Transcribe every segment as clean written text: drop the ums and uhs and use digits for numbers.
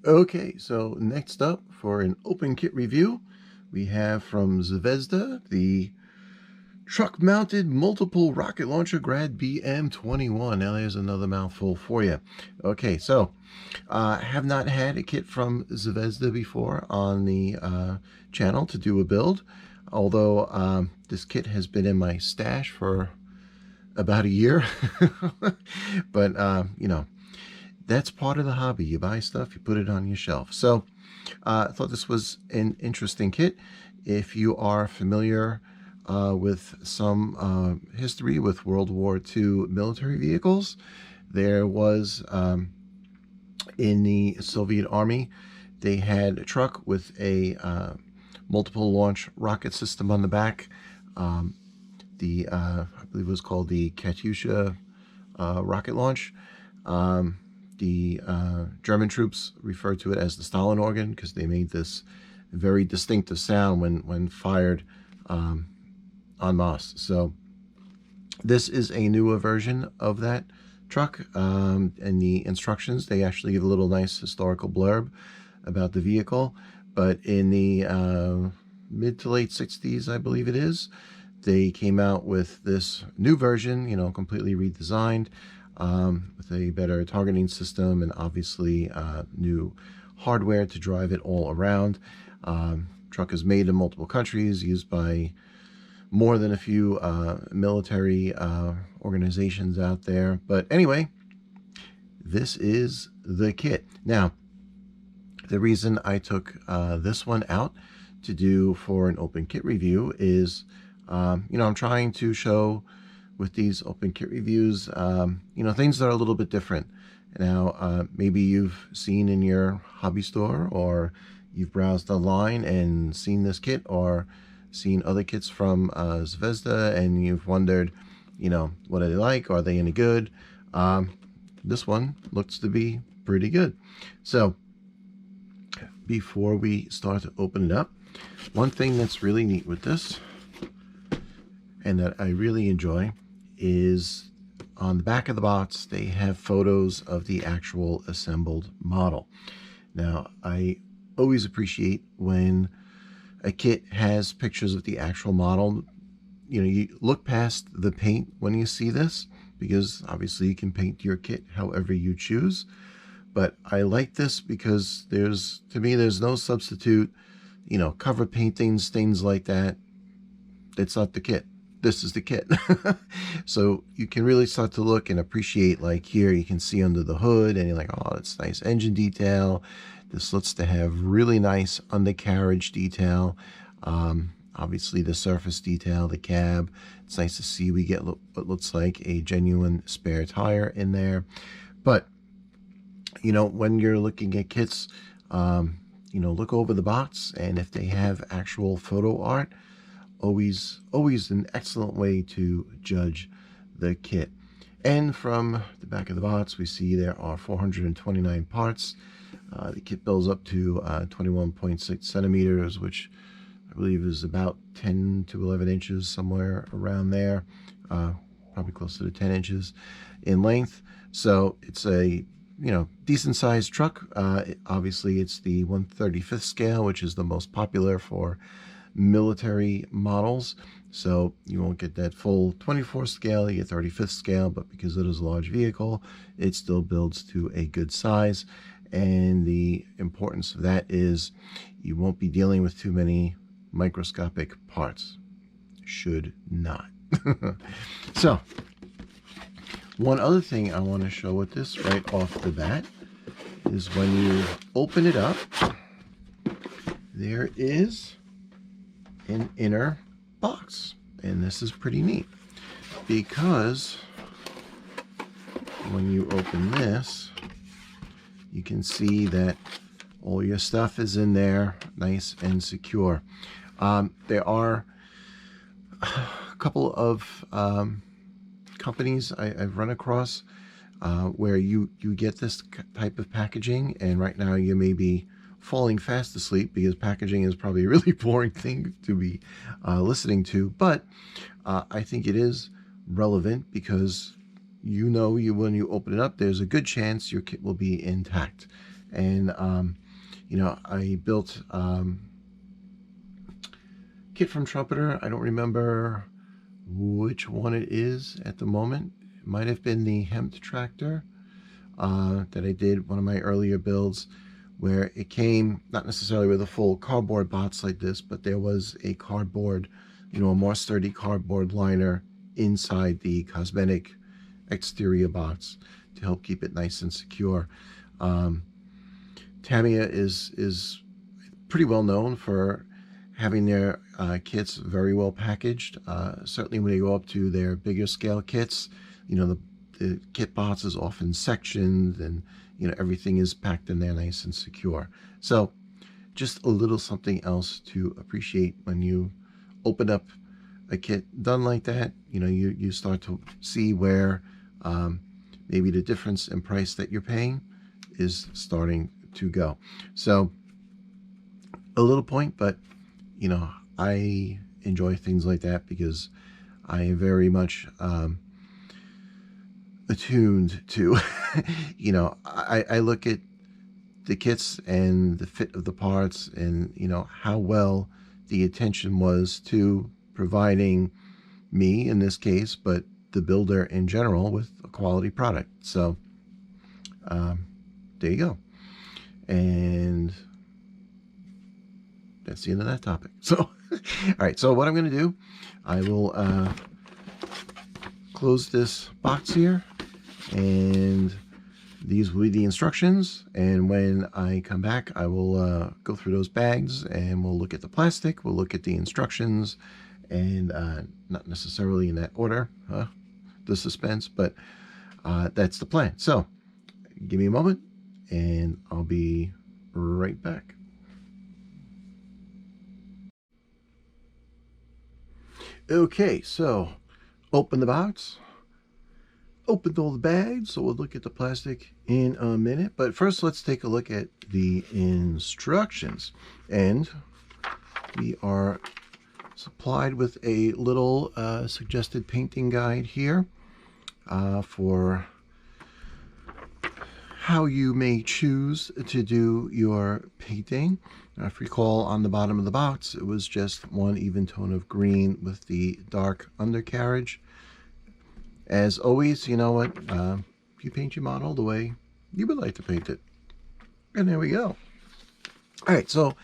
Okay, so next up for an open kit review, we have from Zvezda the truck-mounted multiple rocket launcher grad BM-21. Now there's another mouthful for you. Okay, so I have not had a kit from Zvezda before on the channel to do a build, although this kit has been in my stash for about a year. But that's part of the hobby. You buy stuff, you put it on your shelf. So I thought this was an interesting kit. If you are familiar with some history with World War II military vehicles, there was in the Soviet Army, they had a truck with a multiple launch rocket system on the back. I believe it was called the Katyusha rocket launch. The German troops referred to it as the Stalin organ because they made this very distinctive sound when fired en masse. So this is a newer version of that truck. And the instructions, they actually give a little nice historical blurb about the vehicle. But in the mid to late 60s, I believe it is, they came out with this new version, completely redesigned, with a better targeting system and obviously new hardware to drive it all around. Truck is made in multiple countries, used by more than a few military organizations out there. But anyway, this is the kit. Now, the reason I took this one out to do for an open kit review is, I'm trying to show with these open kit reviews, things that are a little bit different. Now, maybe you've seen in your hobby store or you've browsed online and seen this kit or seen other kits from Zvezda and you've wondered, what are they like? Are they any good? This one looks to be pretty good. So before we start to open it up, one thing that's really neat with this and that I really enjoy is on the back of the box, they have photos of the actual assembled model. Now, I always appreciate when a kit has pictures of the actual model. You look past the paint when you see this, because obviously you can paint your kit however you choose. But I like this because to me, there's no substitute, cover paintings, things like that. It's not the kit. This is the kit. So you can really start to look and appreciate, like here you can see under the hood and you're like, oh, that's nice engine detail. This looks to have really nice undercarriage detail. Obviously the surface detail, the cab. It's nice to see we get what looks like a genuine spare tire in there. But when you're looking at kits, look over the box, and if they have actual photo art, always an excellent way to judge the kit. And from the back of the box, we see there are 429 parts. The kit builds up to 21.6 centimeters, which I believe is about 10 to 11 inches, somewhere around there, probably closer to 10 inches in length. So it's a decent sized truck. Obviously it's the 1/35th scale, which is the most popular for military models. So you won't get that full 24 scale, you get 35th scale, but because it is a large vehicle, it still builds to a good size. And the importance of that is you won't be dealing with too many microscopic parts. Should not. So one other thing I want to show with this right off the bat is when you open it up, there is an inner box. And this is pretty neat because when you open this, you can see that all your stuff is in there, nice and secure. There are a couple of companies I've run across where you get this type of packaging, and right now you may be falling fast asleep because packaging is probably a really boring thing to be listening to, but I think it is relevant because when you open it up, there's a good chance your kit will be intact. And you know, I built kit from Trumpeter. I don't remember which one it is at the moment. It might have been the Hemp Tractor that I did, one of my earlier builds, where it came not necessarily with a full cardboard box like this, but there was a cardboard, you know, a more sturdy cardboard liner inside the cosmetic exterior box to help keep it nice and secure. Tamiya is pretty well known for having their kits very well packaged. Certainly when they go up to their bigger scale kits, you know, the kit box is often sectioned, and you know, everything is packed in there nice and secure. So just a little something else to appreciate when you open up a kit done like that. You know, you start to see where maybe the difference in price that you're paying is starting to go. So a little point, but you know, I enjoy things like that because I am very much attuned to, you know, I look at the kits and the fit of the parts, and you know, how well the attention was to providing me in this case, but the builder in general, with a quality product. So there you go. And that's the end of that topic. So all right, so what I'm going to do, I will close this box here, and these will be the instructions. And when I come back, I will go through those bags, and we'll look at the plastic, we'll look at the instructions, and not necessarily in that order, the suspense, but that's the plan. So give me a moment, and I'll be right back. Okay, so open the box, opened all the bags, so we'll look at the plastic in a minute. But first, let's take a look at the instructions. And we are supplied with a little suggested painting guide here for how you may choose to do your painting. Now, if you recall, on the bottom of the box, it was just one even tone of green with the dark undercarriage. As always, you know what? You paint your model the way you would like to paint it. And there we go. All right, so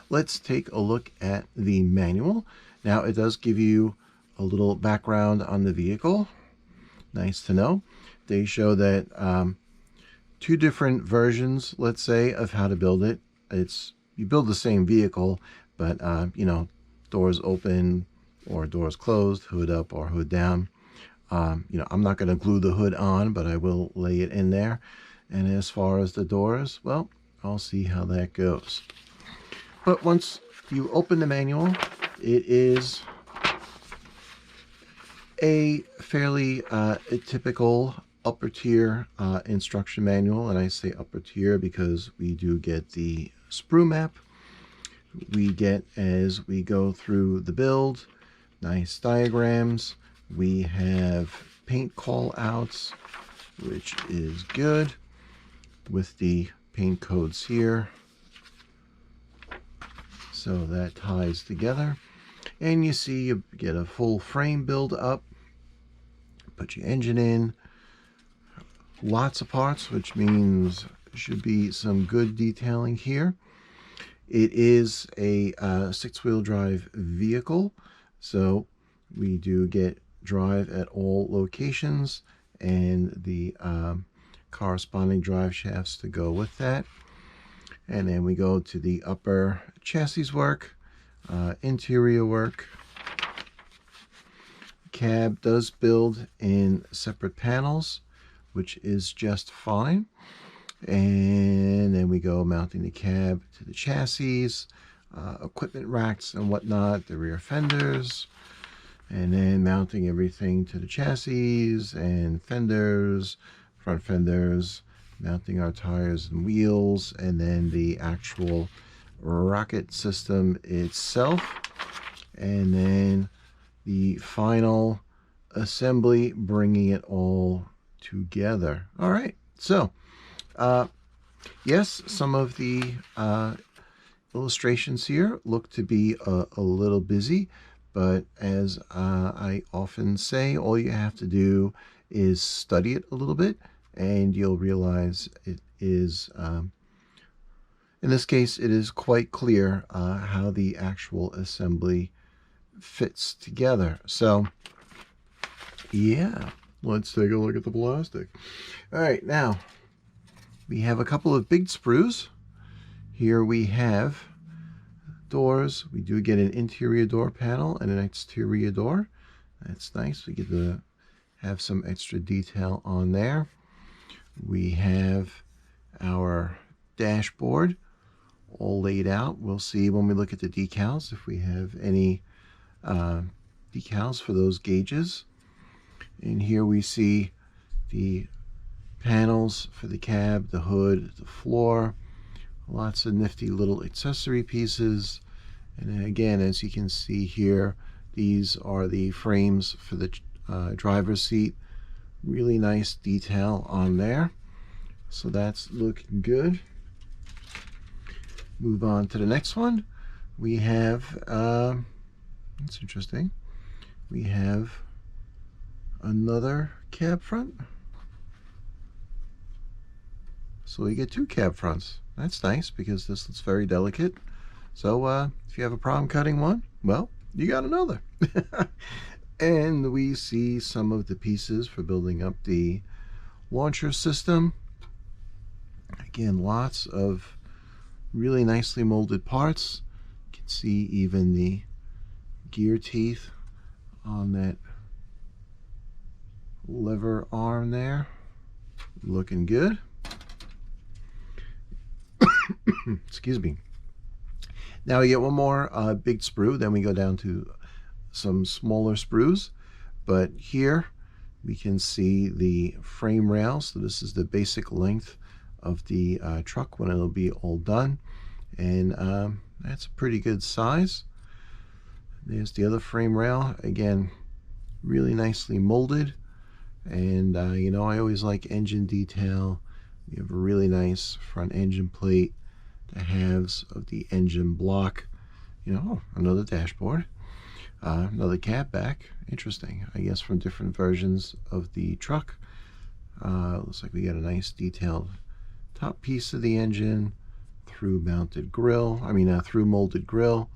let's take a look at the manual. Now, it does give you a little background on the vehicle. Nice to know. They show that two different versions, let's say, of how to build it. You build the same vehicle, but you know, doors open or doors closed, hood up or hood down. You know, I'm not going to glue the hood on, but I will lay it in there. And as far as the doors, well, I'll see how that goes. But once you open the manual, it is a fairly typical upper tier instruction manual. And I say upper tier because we do get the sprue map. We get, as we go through the build, nice diagrams. We have paint call outs, which is good, with the paint codes here. So that ties together. And you see you get a full frame build up. Put your engine in. Lots of parts, which means should be some good detailing here. It is a six-wheel drive vehicle, so we do get drive at all locations, and the corresponding drive shafts to go with that. And then we go to the upper chassis work, interior work. Cab does build in separate panels, which is just fine. And then we go mounting the cab to the chassis, equipment racks and whatnot, the rear fenders, and then mounting everything to the chassis and fenders, front fenders, mounting our tires and wheels, and then the actual rocket system itself, and then the final assembly, bringing it all together. All right, so Yes, some of the illustrations here look to be a little busy, but as I often say, all you have to do is study it a little bit and you'll realize it is, in this case, it is quite clear how the actual assembly fits together. So, yeah, let's take a look at the plastic. All right, now we have a couple of big sprues. Here we have doors. We do get an interior door panel and an exterior door. That's nice. We get to have some extra detail on there. We have our dashboard all laid out. We'll see when we look at the decals if we have any decals for those gauges. And here we see the panels for the cab, the hood, the floor. Lots of nifty little accessory pieces. And again, as you can see here, these are the frames for the driver's seat. Really nice detail on there. So that's looking good. Move on to the next one. We have, that's interesting. We have another cab front. So we get two cab fronts. That's nice because this looks very delicate. So if you have a problem cutting one, well, you got another. And we see some of the pieces for building up the launcher system. Again, lots of really nicely molded parts. You can see even the gear teeth on that lever arm there. Looking good. Excuse me. Now we get one more big sprue, then we go down to some smaller sprues. But here we can see the frame rail. So this is the basic length of the truck when it'll be all done. And that's a pretty good size. There's the other frame rail. Again, really nicely molded. And you know, I always like engine detail. We have a really nice front engine plate, the halves of the engine block. You know, another dashboard, another cab back. Interesting, I guess from different versions of the truck. Looks like we got a nice detailed top piece of the engine, through mounted grill. I mean, through molded grill.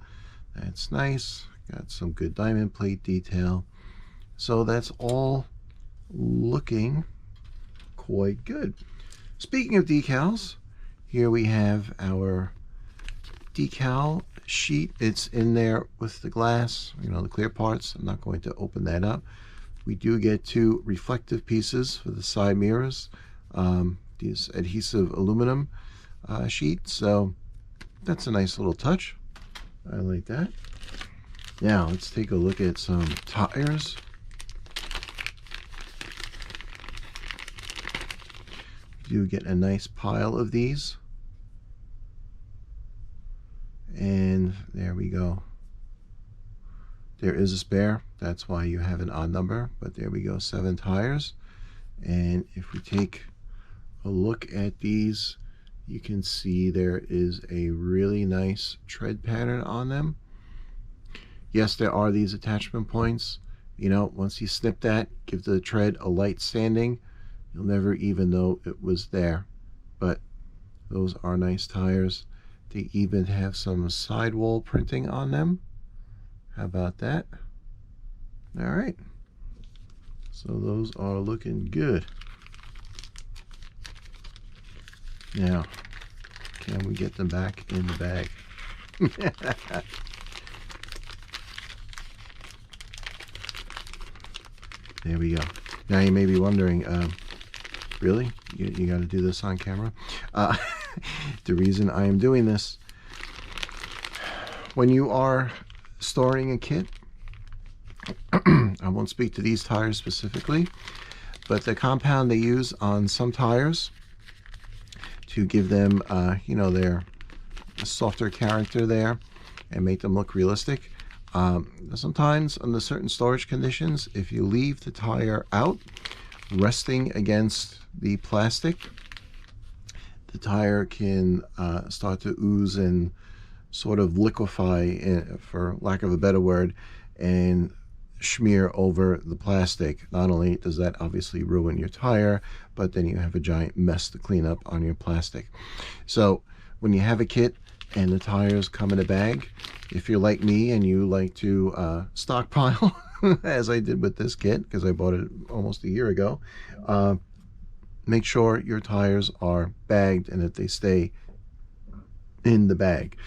That's nice. Got some good diamond plate detail. So that's all looking quite good. Speaking of decals, here we have our decal sheet. It's in there with the glass, you know, the clear parts. I'm not going to open that up. We do get two reflective pieces for the side mirrors, these adhesive aluminum sheet. So that's a nice little touch. I like that. Now let's take a look at some tires. You get a nice pile of these, and there we go. There is a spare, that's why you have an odd number, but there we go, 7 tires. And if we take a look at these, you can see there is a really nice tread pattern on them. Yes, there are these attachment points. You know, once you snip that, give the tread a light sanding, you'll never even know it was there. But those are nice tires. They even have some sidewall printing on them. How about that? All right. So those are looking good. Now, can we get them back in the bag? There we go. Now you may be wondering, really? You got to do this on camera? The reason I am doing this, when you are storing a kit, I won't speak to these tires specifically, but the compound they use on some tires to give them, you know, their softer character there and make them look realistic. Sometimes under certain storage conditions, if you leave the tire out, resting against the plastic, the tire can start to ooze and sort of liquefy, for lack of a better word, and smear over the plastic. Not only does that obviously ruin your tire, but then you have a giant mess to clean up on your plastic. So when you have a kit and the tires come in a bag, if you're like me and you like to stockpile, as I did with this kit because I bought it almost a year ago, make sure your tires are bagged and that they stay in the bag.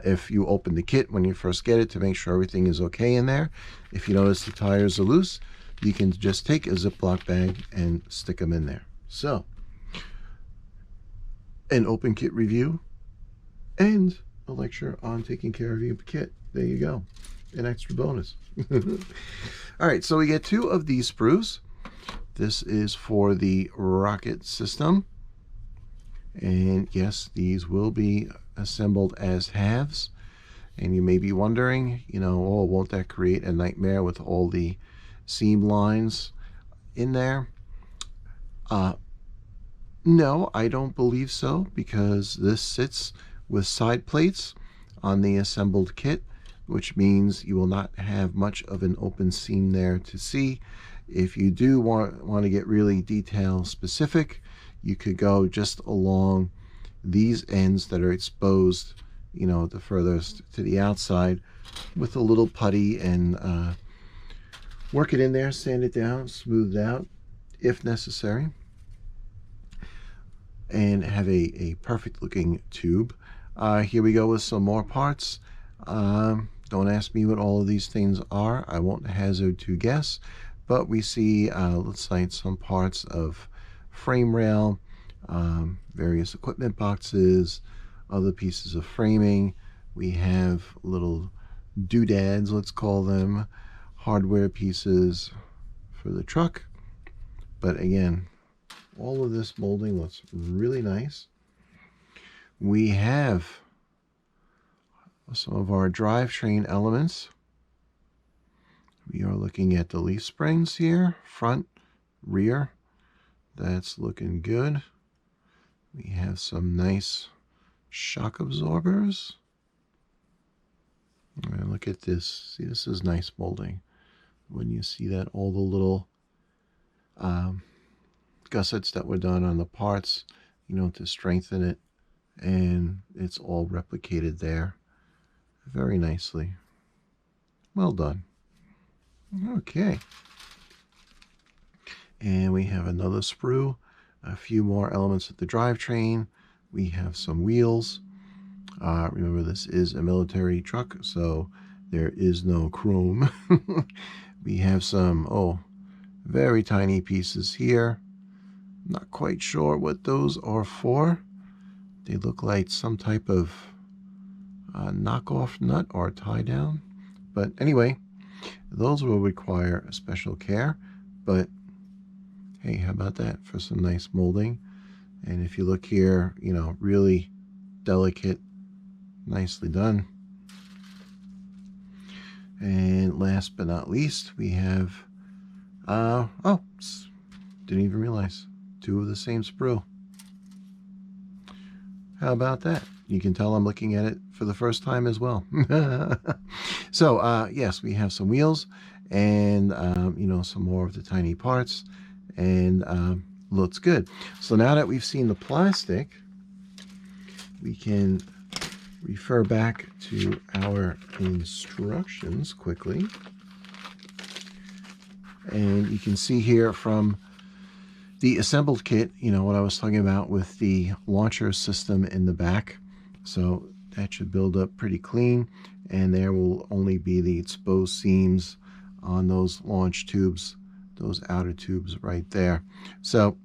If you open the kit when you first get it, to make sure everything is okay in there. If you notice the tires are loose, you can just take a Ziploc bag and stick them in there. So, an open kit review and a lecture on taking care of your kit. There you go, an extra bonus. All right, so we get 2 of these sprues. This is for the rocket system, and yes, these will be assembled as halves. And you may be wondering, oh, won't that create a nightmare with all the seam lines in there? No, I don't believe so, because this sits with side plates on the assembled kit, which means you will not have much of an open seam there to see. If you do want to get really detail specific, you could go just along these ends that are exposed, the furthest to the outside, with a little putty, and work it in there, sand it down, smooth it out if necessary, and have a perfect looking tube. Here we go with some more parts. Don't ask me what all of these things are. I won't hazard to guess, but we see, looks like some parts of frame rail, various equipment boxes, other pieces of framing. We have little doodads, let's call them, hardware pieces for the truck. But again, all of this molding looks really nice. We have some of our drivetrain elements. We are looking at the leaf springs here, front, rear. That's looking good. We have some nice shock absorbers. And look at this. See, this is nice molding. When you see that, all the little gussets that were done on the parts, to strengthen it, and it's all replicated there very nicely. Well done. Okay. And we have another sprue, a few more elements of the drivetrain. We have some wheels. Remember, this is a military truck, so there is no chrome. We have some, very tiny pieces here. Not quite sure what those are for. They look like some type of knockoff nut or tie down. But anyway, those will require a special care. But hey, how about that for some nice molding? And if you look here, really delicate, nicely done. And last but not least, we have, didn't even realize, 2 of the same sprue. How about that? You can tell I'm looking at it for the first time as well. So, yes, we have some wheels and, some more of the tiny parts, and looks good. So now that we've seen the plastic, we can refer back to our instructions quickly. And you can see here from the assembled kit, what I was talking about with the launcher system in the back. So that should build up pretty clean, and there will only be the exposed seams on those launch tubes, those outer tubes right there. So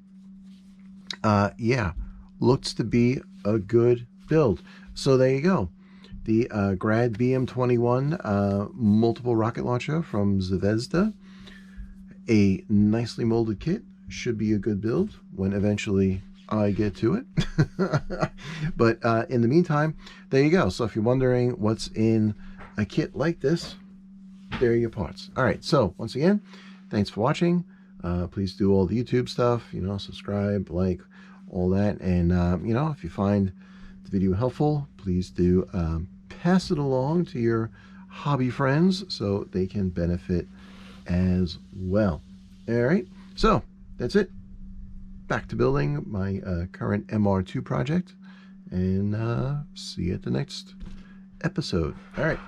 yeah, looks to be a good build. So there you go. The GRAD BM-21 multiple rocket launcher from Zvezda. A nicely molded kit. Should be a good build when eventually I get to it. But in the meantime, there you go. So if you're wondering what's in a kit like this, there are your parts. All right, so once again, thanks for watching. Please do all the YouTube stuff, subscribe, like, all that. And, you know, if you find the video helpful, please do pass it along to your hobby friends so they can benefit as well. All right, so that's it. Back to building my current MR2 project, and see you at the next episode. All right.